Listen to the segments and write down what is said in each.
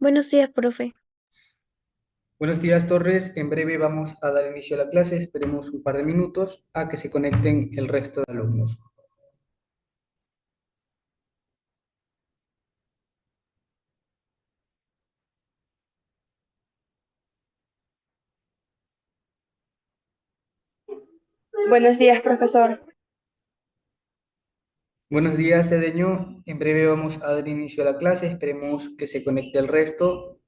Buenos días, profe. Buenos días, Torres. En breve vamos a dar inicio a la clase. Esperemos un par de minutos a que se conecten el resto de alumnos. Buenos días, profesor. Buenos días, Cedeño. En breve vamos a dar inicio a la clase. Esperemos que se conecte el resto.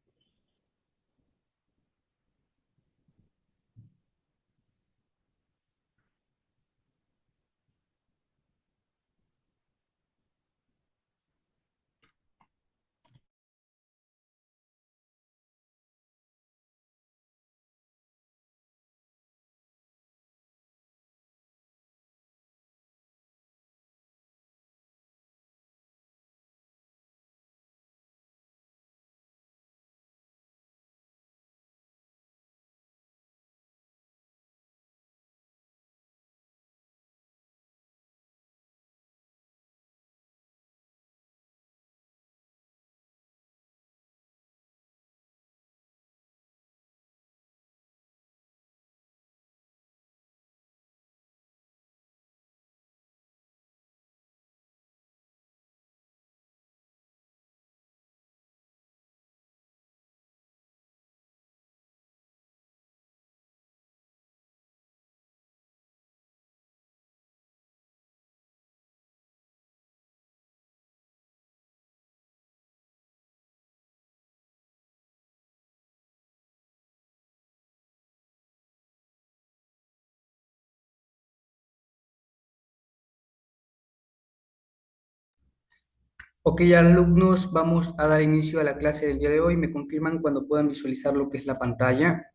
Ok, alumnos, vamos a dar inicio a la clase del día de hoy. ¿Me confirman cuando puedan visualizar lo que es la pantalla?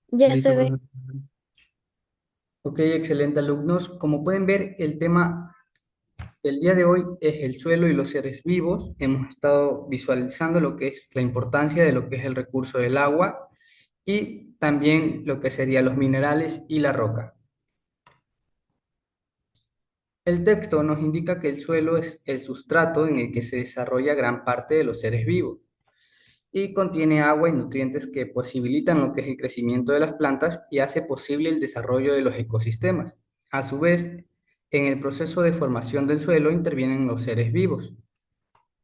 Ya Listo, se ve. profesor. Ok, excelente, alumnos. Como pueden ver, el tema el día de hoy es el suelo y los seres vivos. Hemos estado visualizando lo que es la importancia de lo que es el recurso del agua y también lo que serían los minerales y la roca. El texto nos indica que el suelo es el sustrato en el que se desarrolla gran parte de los seres vivos y contiene agua y nutrientes que posibilitan lo que es el crecimiento de las plantas y hace posible el desarrollo de los ecosistemas. A su vez, en el proceso de formación del suelo intervienen los seres vivos.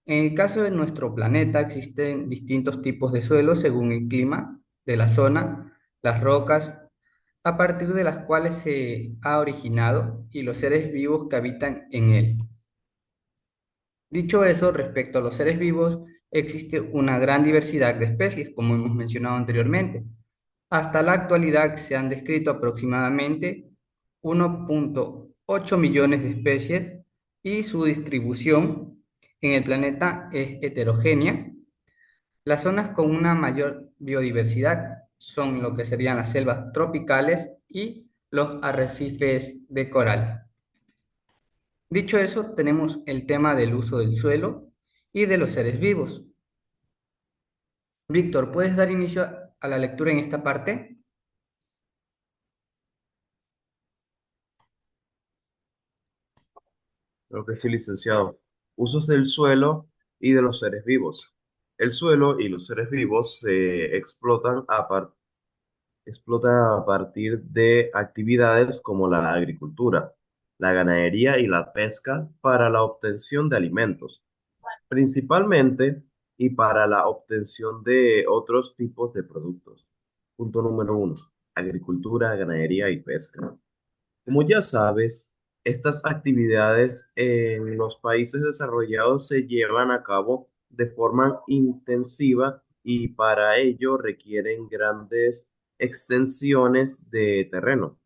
En el caso de nuestro planeta existen distintos tipos de suelos según el clima de la zona, las rocas, a partir de las cuales se ha originado y los seres vivos que habitan en él. Dicho eso, respecto a los seres vivos, existe una gran diversidad de especies, como hemos mencionado anteriormente. Hasta la actualidad se han descrito aproximadamente 1,8 millones de especies y su distribución en el planeta es heterogénea. Las zonas con una mayor biodiversidad son lo que serían las selvas tropicales y los arrecifes de coral. Dicho eso, tenemos el tema del uso del suelo y de los seres vivos. Víctor, ¿puedes dar inicio a la lectura en esta parte? Creo que sí, licenciado. Usos del suelo y de los seres vivos. El suelo y los seres vivos se explotan a partir de actividades como la agricultura, la ganadería y la pesca para la obtención de alimentos, principalmente y para la obtención de otros tipos de productos. Punto número uno, agricultura, ganadería y pesca. Como ya sabes, estas actividades en los países desarrollados se llevan a cabo de forma intensiva y para ello requieren grandes extensiones de terreno.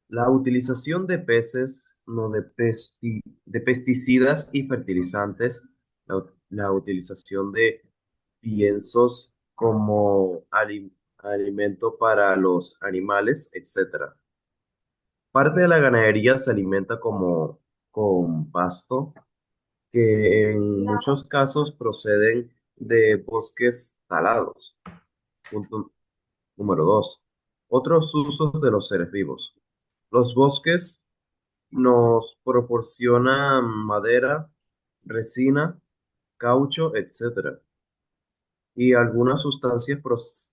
La utilización de peces, no de, de pesticidas y fertilizantes, la utilización de piensos como alimento para los animales, etcétera. Parte de la ganadería se alimenta como con pasto, que en muchos casos proceden de bosques talados. Punto, Número 2. Otros usos de los seres vivos. Los bosques nos proporcionan madera, resina, caucho, etcétera, y algunas sustancias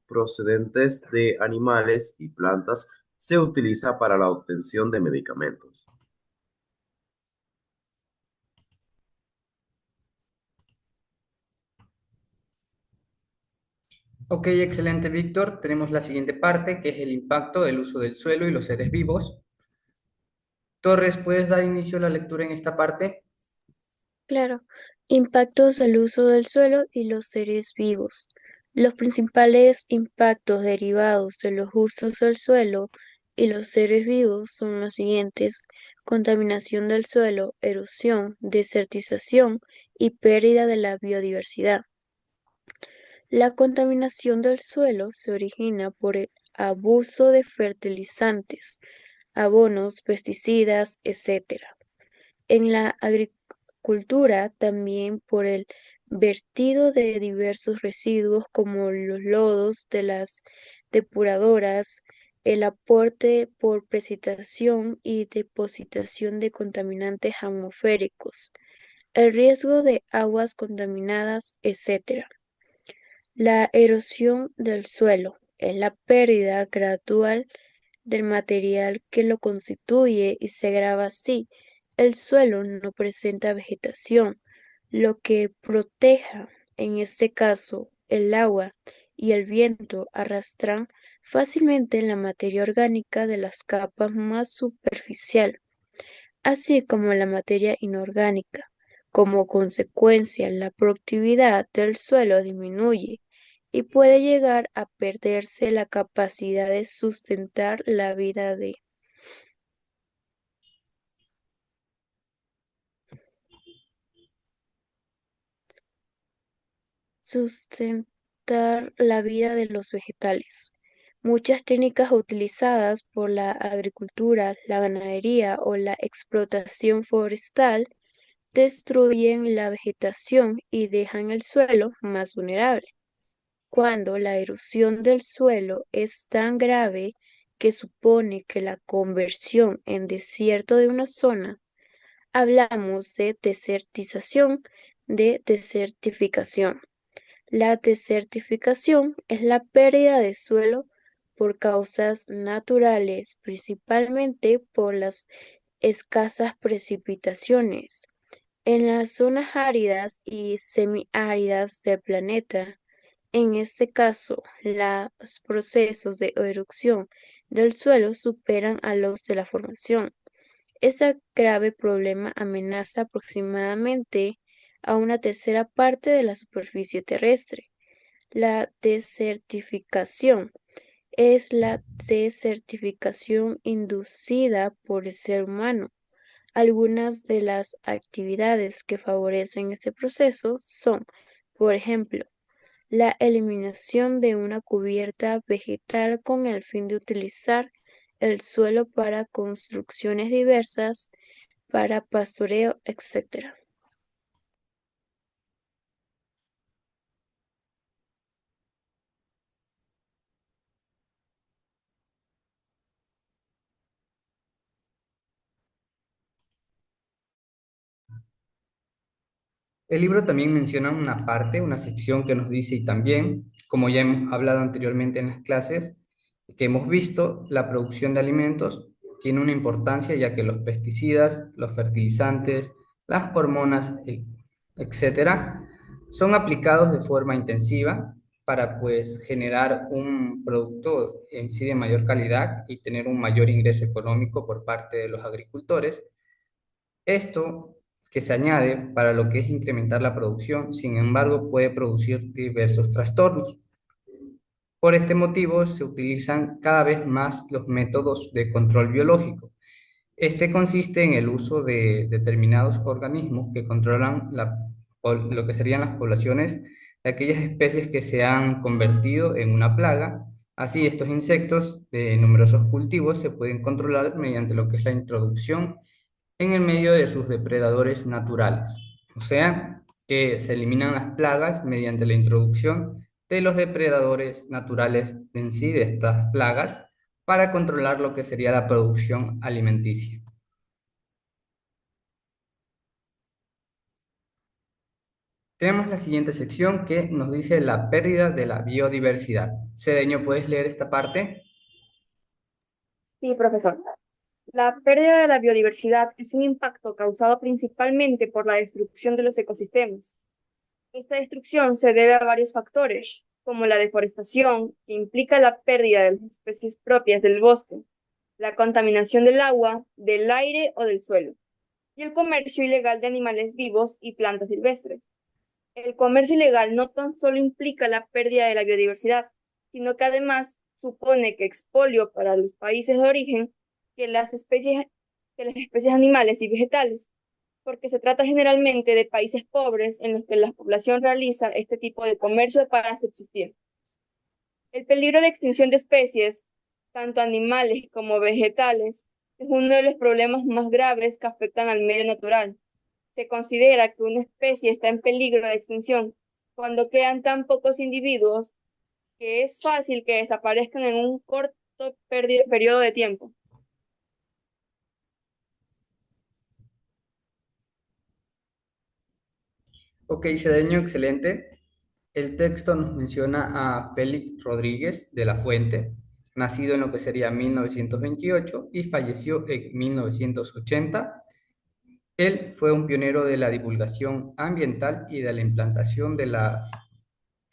procedentes de animales y plantas se utiliza para la obtención de medicamentos. Ok, excelente, Víctor. Tenemos la siguiente parte, que es el impacto del uso del suelo y los seres vivos. Torres, ¿puedes dar inicio a la lectura en esta parte? Claro. Impactos del uso del suelo y los seres vivos. Los principales impactos derivados de los usos del suelo y los seres vivos son los siguientes: contaminación del suelo, erosión, desertización y pérdida de la biodiversidad. La contaminación del suelo se origina por el abuso de fertilizantes, abonos, pesticidas, etc. En la agricultura, también por el vertido de diversos residuos como los lodos de las depuradoras, el aporte por precipitación y depositación de contaminantes atmosféricos, el riesgo de aguas contaminadas, etc. La erosión del suelo es la pérdida gradual del material que lo constituye y se agrava así. El suelo no presenta vegetación, lo que proteja, en este caso, el agua y el viento arrastran fácilmente la materia orgánica de las capas más superficial, así como la materia inorgánica. Como consecuencia, la productividad del suelo disminuye y puede llegar a perderse la capacidad de sustentar la vida de los vegetales. Muchas técnicas utilizadas por la agricultura, la ganadería o la explotación forestal destruyen la vegetación y dejan el suelo más vulnerable. Cuando la erosión del suelo es tan grave que supone que la conversión en desierto de una zona, hablamos de desertificación. La desertificación es la pérdida de suelo por causas naturales, principalmente por las escasas precipitaciones. En las zonas áridas y semiáridas del planeta, en este caso, los procesos de erosión del suelo superan a los de la formación. Este grave problema amenaza aproximadamente a una tercera parte de la superficie terrestre. La desertificación es la desertificación inducida por el ser humano. Algunas de las actividades que favorecen este proceso son, por ejemplo, la eliminación de una cubierta vegetal con el fin de utilizar el suelo para construcciones diversas, para pastoreo, etc. El libro también menciona una parte, una sección que nos dice, y también, como ya hemos hablado anteriormente en las clases, que hemos visto, la producción de alimentos tiene una importancia ya que los pesticidas, los fertilizantes, las hormonas, etcétera, son aplicados de forma intensiva para pues generar un producto en sí de mayor calidad y tener un mayor ingreso económico por parte de los agricultores. Esto que se añade para lo que es incrementar la producción, sin embargo, puede producir diversos trastornos. Por este motivo, se utilizan cada vez más los métodos de control biológico. Este consiste en el uso de determinados organismos que controlan lo que serían las poblaciones de aquellas especies que se han convertido en una plaga. Así, estos insectos de numerosos cultivos se pueden controlar mediante lo que es la introducción en el medio de sus depredadores naturales. O sea, que se eliminan las plagas mediante la introducción de los depredadores naturales en sí de estas plagas para controlar lo que sería la producción alimenticia. Tenemos la siguiente sección que nos dice la pérdida de la biodiversidad. Cedeño, ¿puedes leer esta parte? Sí, profesor. La pérdida de la biodiversidad es un impacto causado principalmente por la destrucción de los ecosistemas. Esta destrucción se debe a varios factores, como la deforestación, que implica la pérdida de las especies propias del bosque, la contaminación del agua, del aire o del suelo, y el comercio ilegal de animales vivos y plantas silvestres. El comercio ilegal no tan solo implica la pérdida de la biodiversidad, sino que además supone que expolio para los países de origen que las especies, que las especies animales y vegetales, porque se trata generalmente de países pobres en los que la población realiza este tipo de comercio para subsistir. El peligro de extinción de especies, tanto animales como vegetales, es uno de los problemas más graves que afectan al medio natural. Se considera que una especie está en peligro de extinción cuando quedan tan pocos individuos que es fácil que desaparezcan en un corto periodo de tiempo. Ok, Cedeño, excelente. El texto nos menciona a Félix Rodríguez de la Fuente, nacido en lo que sería 1928 y falleció en 1980. Él fue un pionero de la divulgación ambiental y de la implantación de las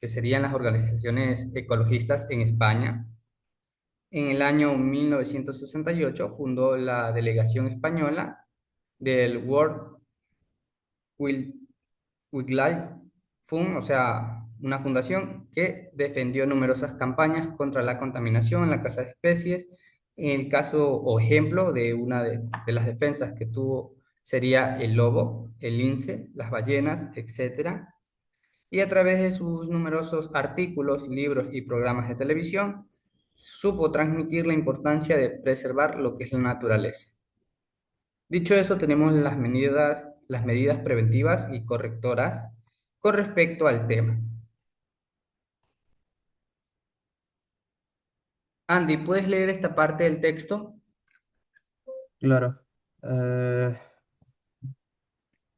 que serían las organizaciones ecologistas en España. En el año 1968 fundó la delegación española del World Wild Wildlife Fund, o sea, una fundación que defendió numerosas campañas contra la contaminación, la caza de especies. En el caso o ejemplo de una de las defensas que tuvo sería el lobo, el lince, las ballenas, etcétera. Y a través de sus numerosos artículos, libros y programas de televisión, supo transmitir la importancia de preservar lo que es la naturaleza. Dicho eso, tenemos las medidas preventivas y correctoras con respecto al tema. Andy, ¿puedes leer esta parte del texto? Claro. Eh,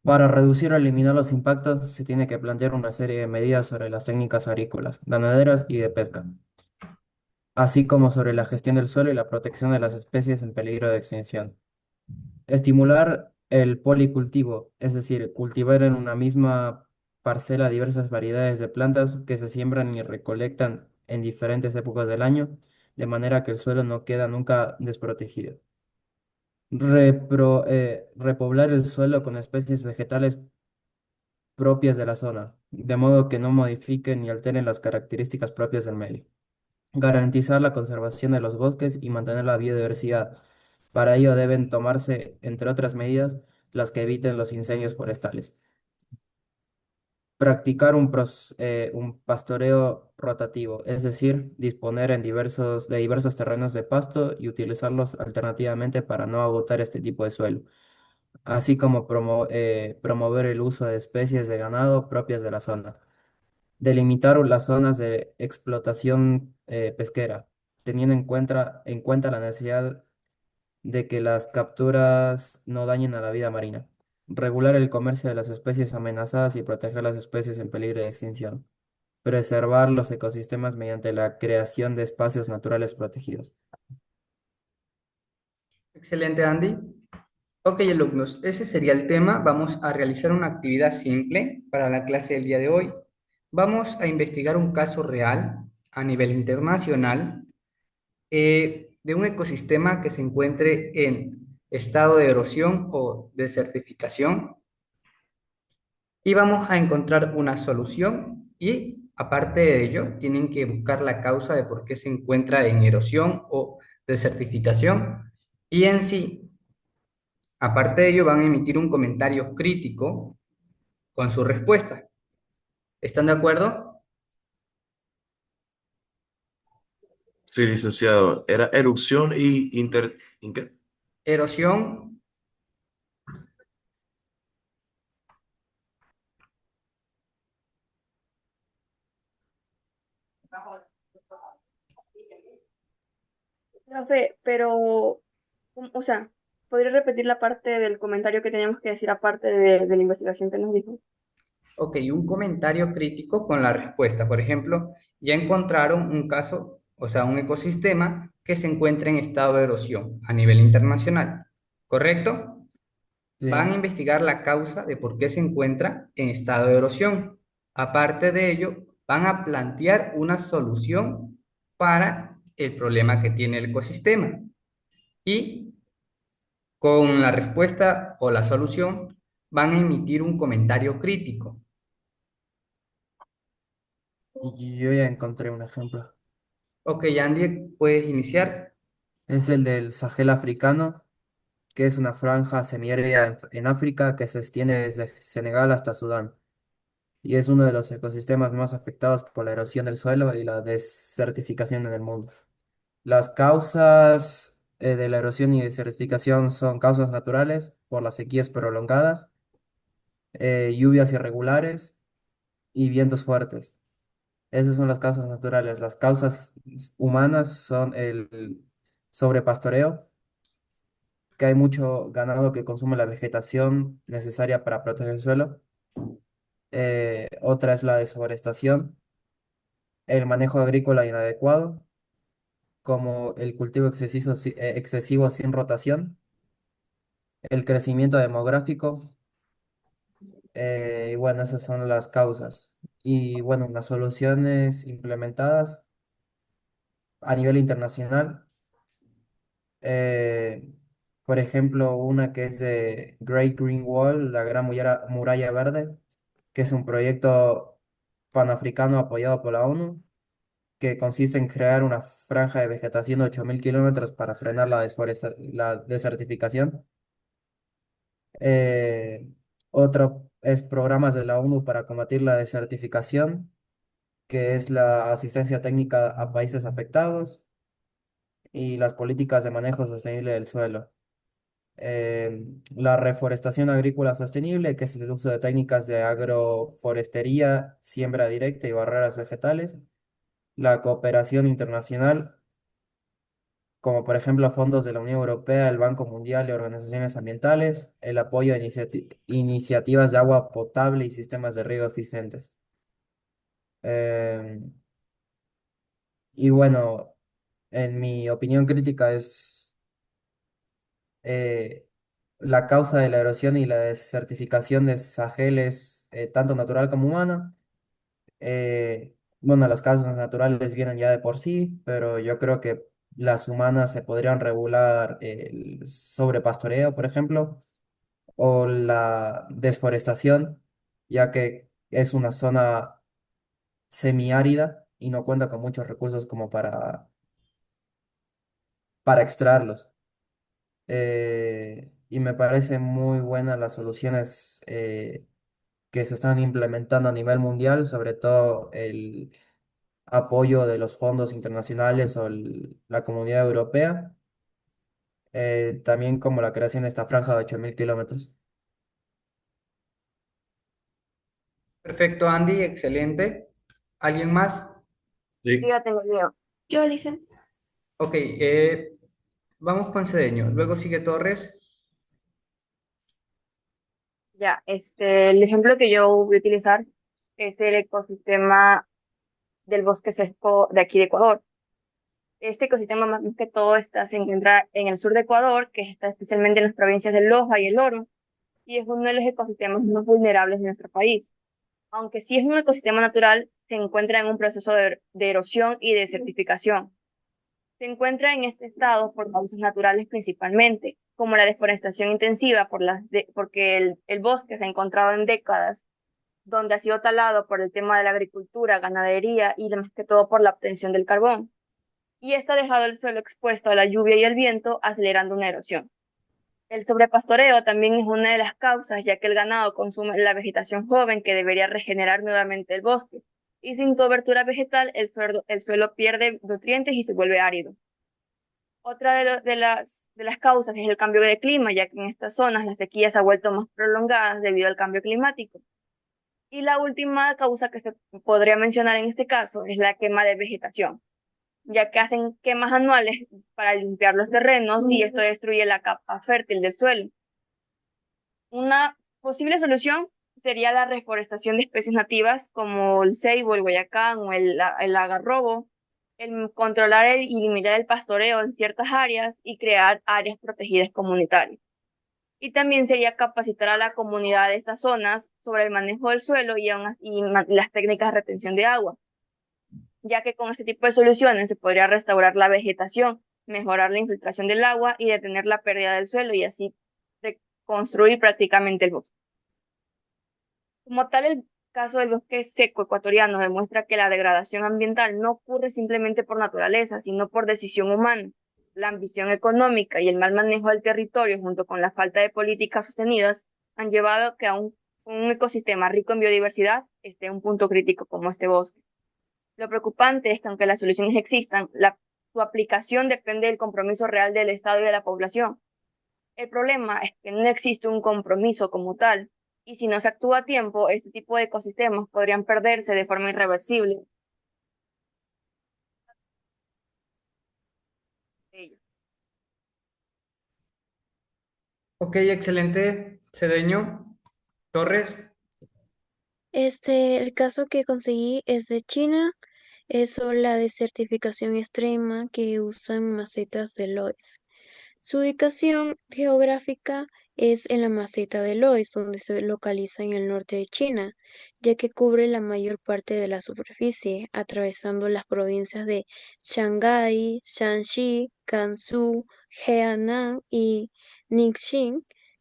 para reducir o eliminar los impactos se tiene que plantear una serie de medidas sobre las técnicas agrícolas, ganaderas y de pesca, así como sobre la gestión del suelo y la protección de las especies en peligro de extinción. Estimular el policultivo, es decir, cultivar en una misma parcela diversas variedades de plantas que se siembran y recolectan en diferentes épocas del año, de manera que el suelo no queda nunca desprotegido. Repoblar el suelo con especies vegetales propias de la zona, de modo que no modifiquen ni alteren las características propias del medio. Garantizar la conservación de los bosques y mantener la biodiversidad. Para ello deben tomarse, entre otras medidas, las que eviten los incendios forestales. Practicar un pastoreo rotativo, es decir, disponer de diversos terrenos de pasto y utilizarlos alternativamente para no agotar este tipo de suelo, así como promover el uso de especies de ganado propias de la zona. Delimitar las zonas de explotación pesquera, teniendo en cuenta la necesidad de que las capturas no dañen a la vida marina. Regular el comercio de las especies amenazadas y proteger las especies en peligro de extinción. Preservar los ecosistemas mediante la creación de espacios naturales protegidos. Excelente, Andy. Ok, alumnos, ese sería el tema. Vamos a realizar una actividad simple para la clase del día de hoy. Vamos a investigar un caso real a nivel internacional de un ecosistema que se encuentre en estado de erosión o desertificación y vamos a encontrar una solución y aparte de ello tienen que buscar la causa de por qué se encuentra en erosión o desertificación y en sí, aparte de ello van a emitir un comentario crítico con su respuesta. ¿Están de acuerdo? Sí, licenciado. Era erupción y ¿en qué? Erosión, Profe, pero, o sea, ¿podría repetir la parte del comentario que teníamos que decir aparte de la investigación que nos dijo? Ok, un comentario crítico con la respuesta. Por ejemplo, ya encontraron un caso, o sea, un ecosistema que se encuentra en estado de erosión a nivel internacional, ¿correcto? Van a Sí. investigar la causa de por qué se encuentra en estado de erosión. Aparte de ello, van a plantear una solución para el problema que tiene el ecosistema. Y con la respuesta o la solución, van a emitir un comentario crítico. Y yo ya encontré un ejemplo. Ok, Andy, puedes iniciar. Es el del Sahel africano, que es una franja semiárida en África que se extiende desde Senegal hasta Sudán. Y es uno de los ecosistemas más afectados por la erosión del suelo y la desertificación en el mundo. Las causas de la erosión y desertificación son causas naturales por las sequías prolongadas, lluvias irregulares y vientos fuertes. Esas son las causas naturales. Las causas humanas son el sobrepastoreo, que hay mucho ganado que consume la vegetación necesaria para proteger el suelo. Otra es la deforestación, el manejo agrícola inadecuado, como el cultivo excesivo, excesivo sin rotación, el crecimiento demográfico, y bueno, esas son las causas. Y bueno, las soluciones implementadas a nivel internacional, eh, por ejemplo, una que es de Great Green Wall, la Gran Muralla Verde, que es un proyecto panafricano apoyado por la ONU, que consiste en crear una franja de vegetación de 8.000 kilómetros para frenar la desertificación. Eh, Otro es programas de la ONU para combatir la desertificación, que es la asistencia técnica a países afectados y las políticas de manejo sostenible del suelo. La reforestación agrícola sostenible, que es el uso de técnicas de agroforestería, siembra directa y barreras vegetales. La cooperación internacional, como por ejemplo fondos de la Unión Europea, el Banco Mundial y organizaciones ambientales. El apoyo a iniciativas de agua potable y sistemas de riego eficientes. Em, y bueno, en mi opinión crítica es eh, la causa de la erosión y la desertificación de Sahel es tanto natural como humana. Bueno, las causas naturales vienen ya de por sí, pero yo creo que las humanas se podrían regular el sobrepastoreo, por ejemplo, o la desforestación, ya que es una zona semiárida y no cuenta con muchos recursos como para extraerlos. Y me parecen muy buenas las soluciones que se están implementando a nivel mundial, sobre todo el apoyo de los fondos internacionales o la Comunidad Europea, también como la creación de esta franja de 8.000 kilómetros. Perfecto, Andy, excelente. ¿Alguien más? Yo Sí. ya tengo el video. Yo, Lisa. Ok, vamos con Cedeño. Luego sigue Torres. Ya, el ejemplo que yo voy a utilizar es el ecosistema del bosque seco de aquí de Ecuador. Este ecosistema más que todo se encuentra en el sur de Ecuador, que está especialmente en las provincias de Loja y El Oro, y es uno de los ecosistemas más vulnerables de nuestro país. Aunque sí es un ecosistema natural, se encuentra en un proceso de erosión y desertificación. Se encuentra en este estado por causas naturales principalmente, como la deforestación intensiva porque el bosque se ha encontrado en décadas donde ha sido talado por el tema de la agricultura, ganadería y más que todo por la obtención del carbón. Y esto ha dejado el suelo expuesto a la lluvia y el viento, acelerando una erosión. El sobrepastoreo también es una de las causas, ya que el ganado consume la vegetación joven que debería regenerar nuevamente el bosque. Y sin cobertura vegetal, el suelo pierde nutrientes y se vuelve árido. Otra de las causas es el cambio de clima, ya que en estas zonas la sequía se ha vuelto más prolongada debido al cambio climático. Y la última causa que se podría mencionar en este caso es la quema de vegetación, ya que hacen quemas anuales para limpiar los terrenos y esto destruye la capa fértil del suelo. Una posible solución sería la reforestación de especies nativas como el ceibo, el guayacán o el algarrobo, el controlar y limitar el pastoreo en ciertas áreas y crear áreas protegidas comunitarias. Y también sería capacitar a la comunidad de estas zonas sobre el manejo del suelo y las técnicas de retención de agua, ya que con este tipo de soluciones se podría restaurar la vegetación, mejorar la infiltración del agua y detener la pérdida del suelo y así reconstruir prácticamente el bosque. Como tal, el caso del bosque seco ecuatoriano demuestra que la degradación ambiental no ocurre simplemente por naturaleza, sino por decisión humana. La ambición económica y el mal manejo del territorio, junto con la falta de políticas sostenidas, han llevado a que un ecosistema rico en biodiversidad esté en un punto crítico como este bosque. Lo preocupante es que aunque las soluciones existan, su aplicación depende del compromiso real del Estado y de la población. El problema es que no existe un compromiso como tal, y si no se actúa a tiempo, este tipo de ecosistemas podrían perderse de forma irreversible. Ok, excelente, Cedeño. Torres. El caso que conseguí es de China, es sobre la desertificación extrema que usan macetas de loess. Su ubicación geográfica es en la meseta de Loess, donde se localiza en el norte de China, ya que cubre la mayor parte de la superficie, atravesando las provincias de Shanghái, Shanxi, Gansu, Henan y Ningxi,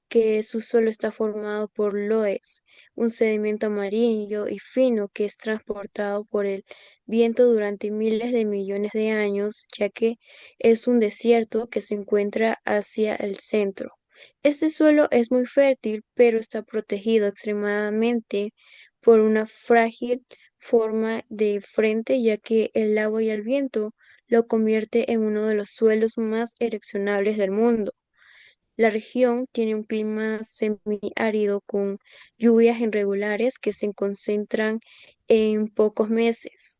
que su suelo está formado por loess, un sedimento amarillo y fino que es transportado por el viento durante miles de millones de años, ya que es un desierto que se encuentra hacia el centro. Este suelo es muy fértil, pero está protegido extremadamente por una frágil forma de frente, ya que el agua y el viento lo convierte en uno de los suelos más erosionables del mundo. La región tiene un clima semiárido con lluvias irregulares que se concentran en pocos meses.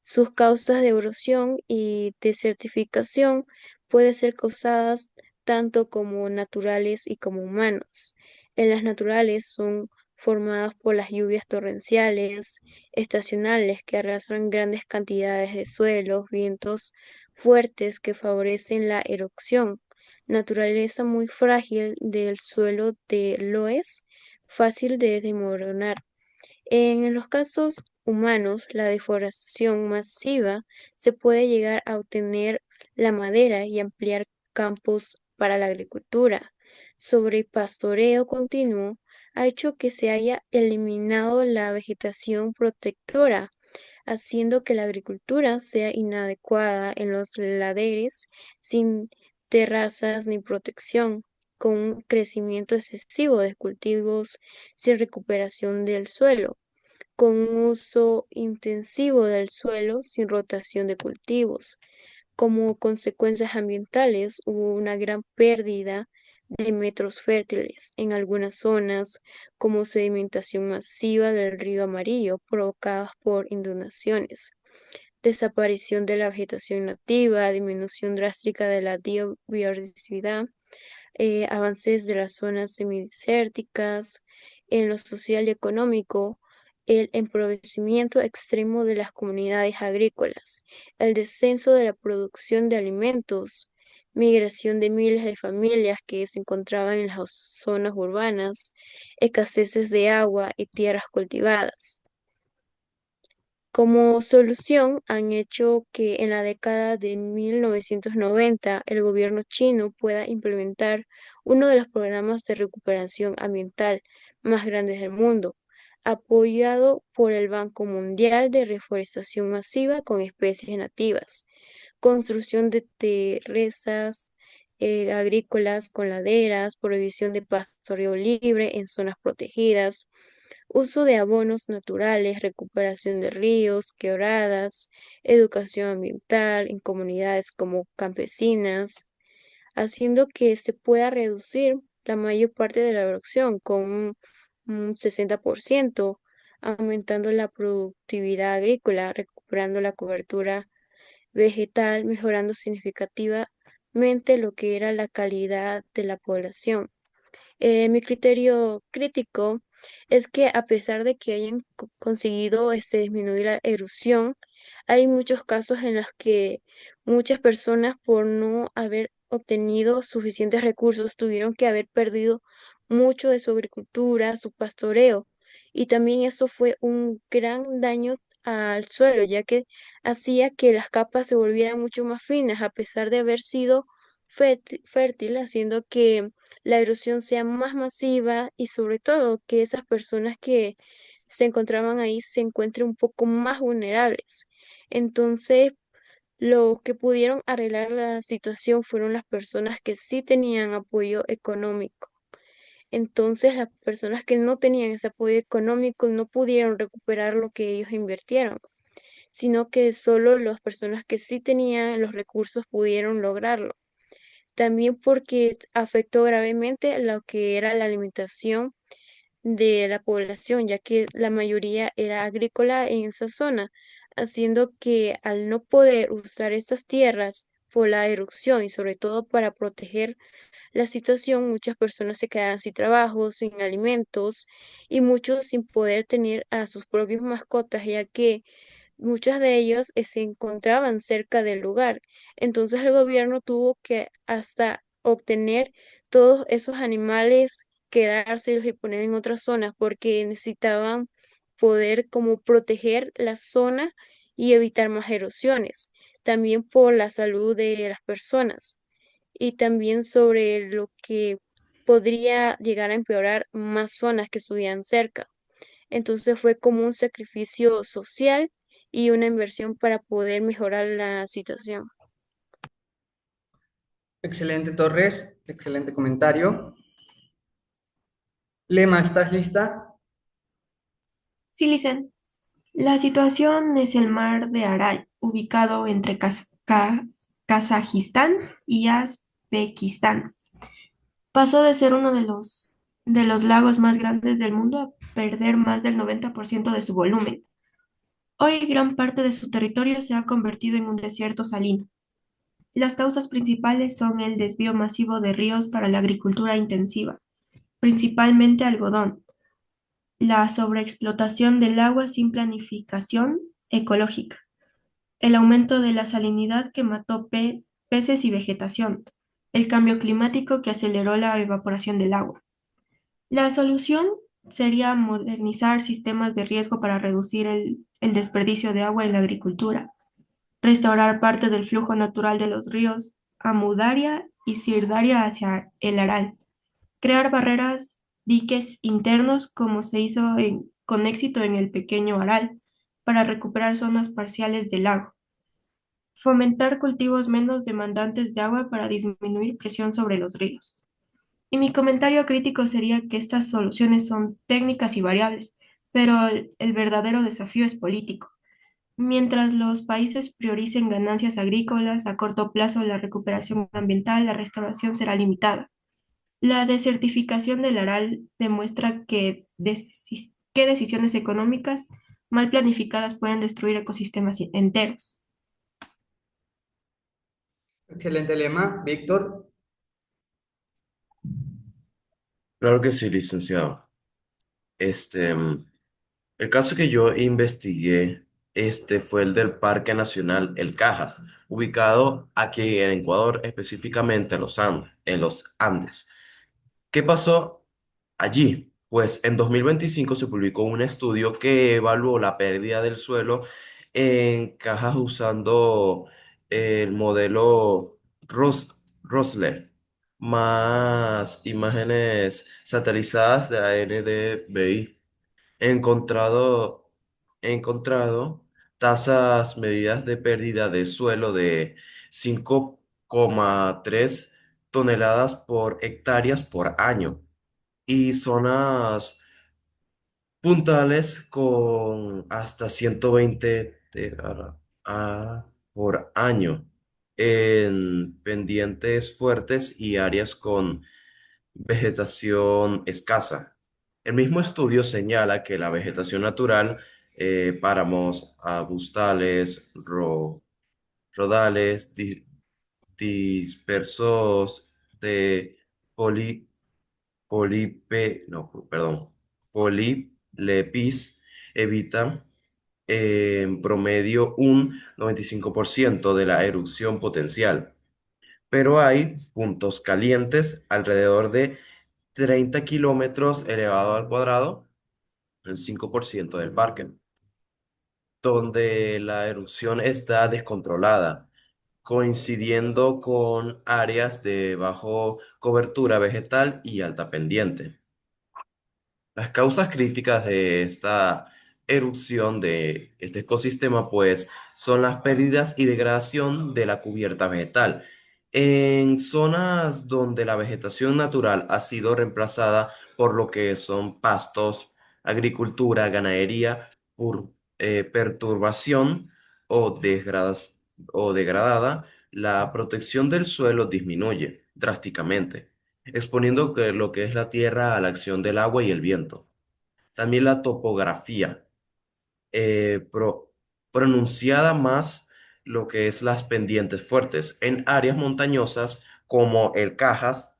Sus causas de erosión y desertificación pueden ser causadas tanto como naturales y como humanos. En las naturales son formadas por las lluvias torrenciales, estacionales que arrastran grandes cantidades de suelos, vientos fuertes que favorecen la erosión, naturaleza muy frágil del suelo de loess, fácil de desmoronar. En los casos humanos, la deforestación masiva se puede llegar a obtener la madera y ampliar campos para la agricultura. Sobre pastoreo continuo, ha hecho que se haya eliminado la vegetación protectora, haciendo que la agricultura sea inadecuada en los laderes sin terrazas ni protección, con un crecimiento excesivo de cultivos sin recuperación del suelo, con un uso intensivo del suelo sin rotación de cultivos. Como consecuencias ambientales, hubo una gran pérdida de metros fértiles en algunas zonas, como sedimentación masiva del río Amarillo provocadas por inundaciones, desaparición de la vegetación nativa, disminución drástica de la biodiversidad, avances de las zonas semidesérticas, en lo social y económico, el empobrecimiento extremo de las comunidades agrícolas, el descenso de la producción de alimentos, migración de miles de familias que se encontraban en las zonas urbanas, escaseces de agua y tierras cultivadas. Como solución, han hecho que en la década de 1990 el gobierno chino pueda implementar uno de los programas de recuperación ambiental más grandes del mundo, apoyado por el Banco Mundial de Reforestación Masiva con especies nativas, construcción de terrazas agrícolas con laderas, prohibición de pastoreo libre en zonas protegidas, uso de abonos naturales, recuperación de ríos, quebradas, educación ambiental en comunidades como campesinas, haciendo que se pueda reducir la mayor parte de la erosión con un 60%, aumentando la productividad agrícola, recuperando la cobertura vegetal, mejorando significativamente lo que era la calidad de la población. Mi criterio crítico es que a pesar de que hayan conseguido disminuir la erosión, hay muchos casos en los que muchas personas por no haber obtenido suficientes recursos tuvieron que haber perdido mucho de su agricultura, su pastoreo, y también eso fue un gran daño al suelo, ya que hacía que las capas se volvieran mucho más finas a pesar de haber sido fértil, haciendo que la erosión sea más masiva y sobre todo que esas personas que se encontraban ahí se encuentren un poco más vulnerables. Entonces, los que pudieron arreglar la situación fueron las personas que sí tenían apoyo económico. Entonces, las personas que no tenían ese apoyo económico no pudieron recuperar lo que ellos invirtieron, sino que solo las personas que sí tenían los recursos pudieron lograrlo. También porque afectó gravemente lo que era la alimentación de la población, ya que la mayoría era agrícola en esa zona, haciendo que al no poder usar esas tierras por la erupción y sobre todo para proteger la situación, muchas personas se quedaron sin trabajo, sin alimentos y muchos sin poder tener a sus propias mascotas, ya que muchos de ellos se encontraban cerca del lugar. Entonces el gobierno tuvo que hasta obtener todos esos animales, quedárselos y poner en otras zonas porque necesitaban poder como proteger la zona y evitar más erosiones. También por la salud de las personas y también sobre lo que podría llegar a empeorar más zonas que estuvieran cerca. Entonces fue como un sacrificio social y una inversión para poder mejorar la situación. Excelente, Torres. Excelente comentario. Lema, ¿estás lista? Sí, Licen. La situación es el mar de Aral, ubicado entre Kazajistán y Uzbekistán. Pasó de ser uno de los lagos más grandes del mundo a perder más del 90% de su volumen. Hoy gran parte de su territorio se ha convertido en un desierto salino. Las causas principales son el desvío masivo de ríos para la agricultura intensiva, principalmente algodón, la sobreexplotación del agua sin planificación ecológica, el aumento de la salinidad que mató peces y vegetación, el cambio climático que aceleró la evaporación del agua. La solución sería modernizar sistemas de riesgo para reducir el desperdicio de agua en la agricultura, restaurar parte del flujo natural de los ríos Amudaria y Sirdaria hacia el Aral, crear barreras, diques internos como se hizo con éxito en el pequeño Aral para recuperar zonas parciales del lago, fomentar cultivos menos demandantes de agua para disminuir presión sobre los ríos. Y mi comentario crítico sería que estas soluciones son técnicas y variables, pero el verdadero desafío es político. Mientras los países prioricen ganancias agrícolas a corto plazo, la recuperación ambiental, la restauración será limitada. La desertificación del Aral demuestra que decisiones económicas mal planificadas pueden destruir ecosistemas enteros. Excelente, Lema. Víctor. Claro que sí, licenciado. Este, el caso que yo investigué, fue el del Parque Nacional El Cajas, ubicado aquí en Ecuador, específicamente en los Andes. ¿Qué pasó allí? Pues en 2025 se publicó un estudio que evaluó la pérdida del suelo en cajas usando el modelo Rosler, más imágenes satelizadas de la NDVI. Encontrado, encontrado tasas medidas de pérdida de suelo de 5,3 toneladas por hectáreas por año y zonas puntales con hasta 120 por año en pendientes fuertes y áreas con vegetación escasa. El mismo estudio señala que la vegetación natural, páramos, arbustales, rodales, dispersos de poli, no, perdón, polilepis, evitan en promedio un 95% de la erupción potencial, pero hay puntos calientes alrededor de 30 kilómetros elevado al cuadrado, el 5% del parque, donde la erupción está descontrolada, coincidiendo con áreas de bajo cobertura vegetal y alta pendiente. Las causas críticas de esta erupción de este ecosistema, pues, son las pérdidas y degradación de la cubierta vegetal. En zonas donde la vegetación natural ha sido reemplazada por lo que son pastos, agricultura, ganadería, perturbación o degradada, la protección del suelo disminuye drásticamente exponiendo lo que es la tierra a la acción del agua y el viento. También la topografía, pronunciada más lo que es las pendientes fuertes. En áreas montañosas como el Cajas,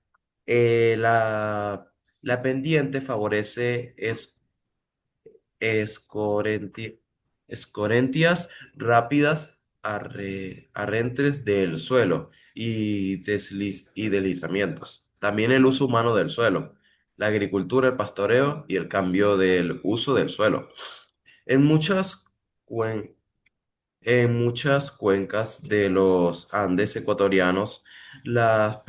la pendiente favorece escorenti- escorrentias rápidas arrentres del suelo y deslizamientos. También el uso humano del suelo, la agricultura, el pastoreo y el cambio del uso del suelo. En muchas, cuen- en muchas cuencas de los Andes ecuatorianos, la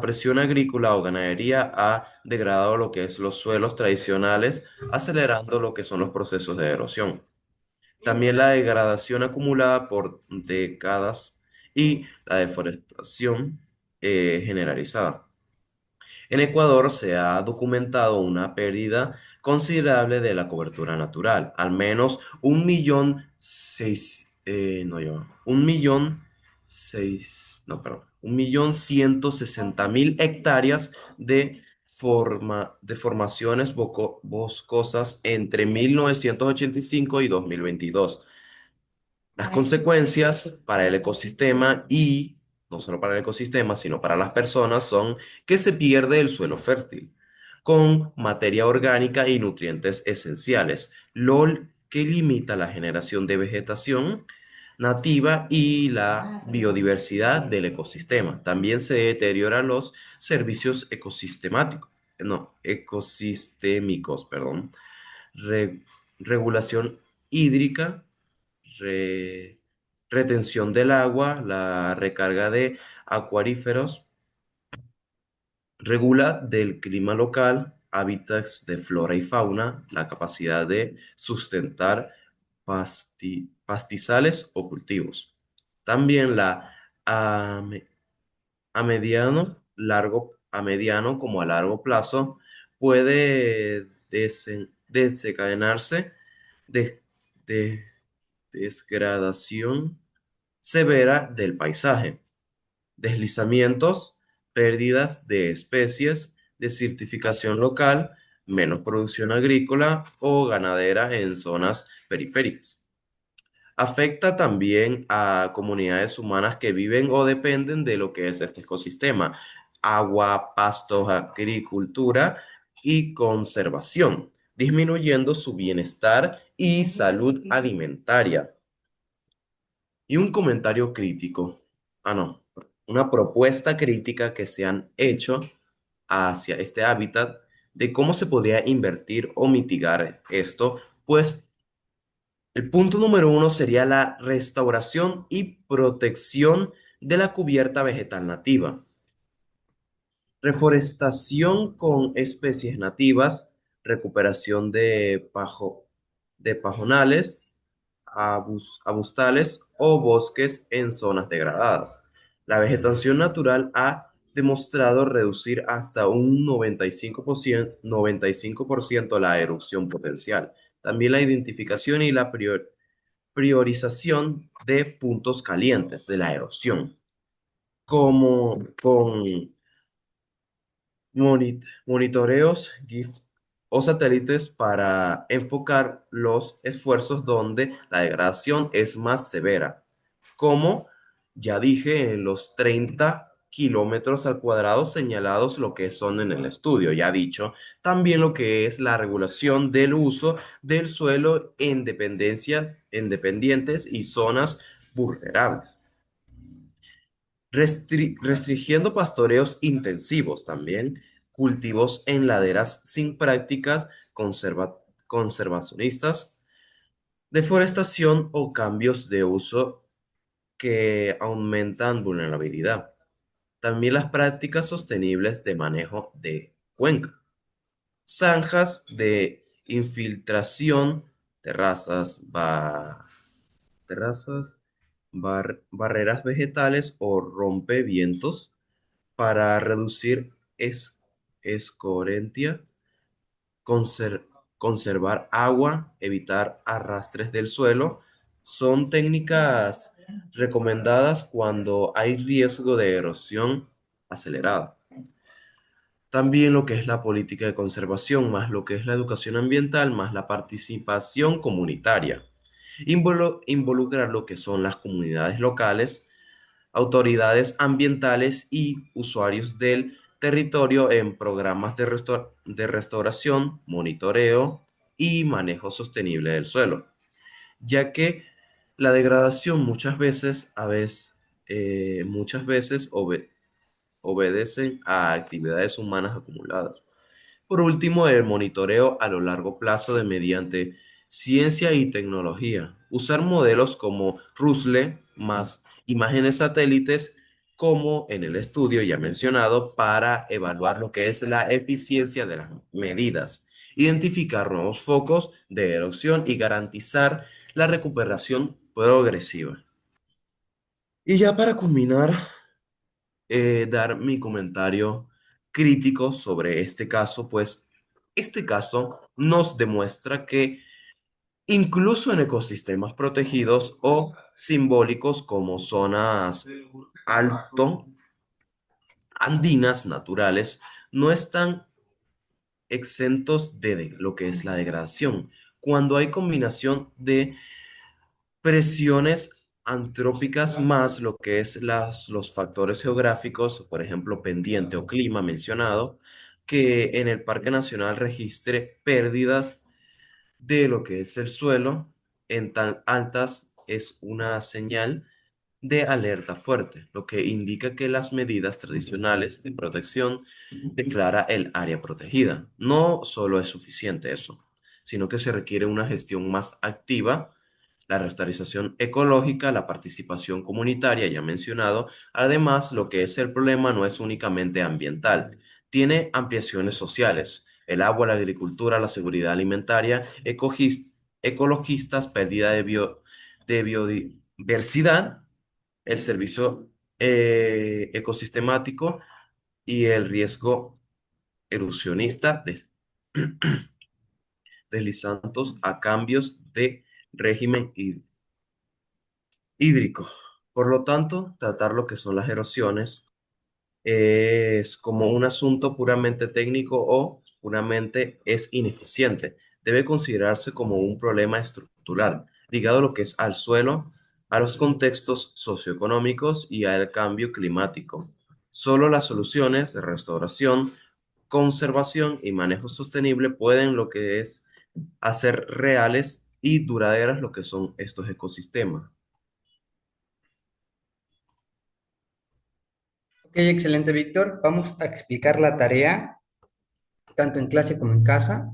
presión agrícola o ganadería ha degradado lo que es los suelos tradicionales, acelerando lo que son los procesos de erosión. También la degradación acumulada por décadas y la deforestación generalizada. En Ecuador se ha documentado una pérdida considerable de la cobertura natural, al menos 1.160.000 hectáreas de formaciones boscosas entre 1985 y 2022. Las consecuencias para el ecosistema y no solo para el ecosistema, sino para las personas son que se pierde el suelo fértil con materia orgánica y nutrientes esenciales, lo que limita la generación de vegetación nativa y la biodiversidad del ecosistema. También se deterioran los servicios ecosistémicos, perdón, re- regulación hídrica, re- retención del agua, la recarga de acuíferos, regula del clima local, hábitats de flora y fauna, la capacidad de sustentar pastizales o cultivos. También a, me- a mediano como a largo plazo puede desencadenarse de, de- desgradación severa del paisaje, deslizamientos, pérdidas de especies, desertificación local, menos producción agrícola o ganadera en zonas periféricas. Afecta también a comunidades humanas que viven o dependen de lo que es este ecosistema, agua, pastos, agricultura y conservación, disminuyendo su bienestar y salud alimentaria. Y un comentario crítico, no, una propuesta crítica que se han hecho hacia este hábitat de cómo se podría invertir o mitigar esto, pues el punto número uno sería la restauración y protección de la cubierta vegetal nativa, reforestación con especies nativas, recuperación de pajonales, arbustales o bosques en zonas degradadas. La vegetación natural ha demostrado reducir hasta un 95% la erupción potencial. También la identificación y la priorización de puntos calientes de la erosión, como con monitoreos o satélites para enfocar los esfuerzos donde la degradación es más severa, como ya dije, en los 30 kilómetros al cuadrado señalados lo que son en el estudio, ya dicho, también lo que es la regulación del uso del suelo en dependientes y zonas vulnerables, restringiendo pastoreos intensivos también, cultivos en laderas sin prácticas conservacionistas, deforestación o cambios de uso que aumentan vulnerabilidad. También las prácticas sostenibles de manejo de cuenca, zanjas de infiltración, terrazas, terrazas, barreras vegetales o rompevientos para reducir escorentia, conser- conservar agua, evitar arrastres del suelo, son técnicas recomendadas cuando hay riesgo de erosión acelerada. También lo que es la política de conservación, más lo que es la educación ambiental, más la participación comunitaria. Involucrar lo que son las comunidades locales, autoridades ambientales y usuarios del territorio en programas de restauración, monitoreo y manejo sostenible del suelo, ya que la degradación muchas veces obedecen a actividades humanas acumuladas. Por último, el monitoreo a lo largo plazo de mediante ciencia y tecnología. Usar modelos como RUSLE más imágenes satélites, como en el estudio ya mencionado, para evaluar lo que es la eficiencia de las medidas, identificar nuevos focos de erosión y garantizar la recuperación progresiva. Y ya para culminar, dar mi comentario crítico sobre este caso, pues este caso nos demuestra que incluso en ecosistemas protegidos o simbólicos como zonas alto andinas naturales, no están exentos de lo que es la degradación. Cuando hay combinación de presiones antrópicas más lo que es los factores geográficos, por ejemplo, pendiente o clima mencionado, que en el Parque Nacional registre pérdidas de lo que es el suelo en tan altas es una señal de alerta fuerte, lo que indica que las medidas tradicionales de protección declara el área protegida. No solo es suficiente eso, sino que se requiere una gestión más activa, la restauración ecológica, la participación comunitaria, ya mencionado. Además, lo que es el problema no es únicamente ambiental, tiene ampliaciones sociales. El agua, la agricultura, la seguridad alimentaria, ecologistas, pérdida de biodiversidad, el servicio ecosistemático y el riesgo erosionista de deslizantes a cambios de régimen hídrico. Por lo tanto, tratar lo que son las erosiones es como un asunto puramente técnico o puramente es ineficiente. Debe considerarse como un problema estructural, ligado a lo que es al suelo, a los contextos socioeconómicos y al cambio climático. Solo las soluciones de restauración, conservación y manejo sostenible pueden lo que es hacer reales y duraderas lo que son estos ecosistemas. Ok, excelente, Víctor. Vamos a explicar la tarea tanto en clase como en casa.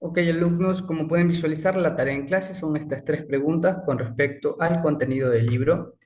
Ok, alumnos, como pueden visualizar, la tarea en clase son estas tres preguntas con respecto al contenido del libro.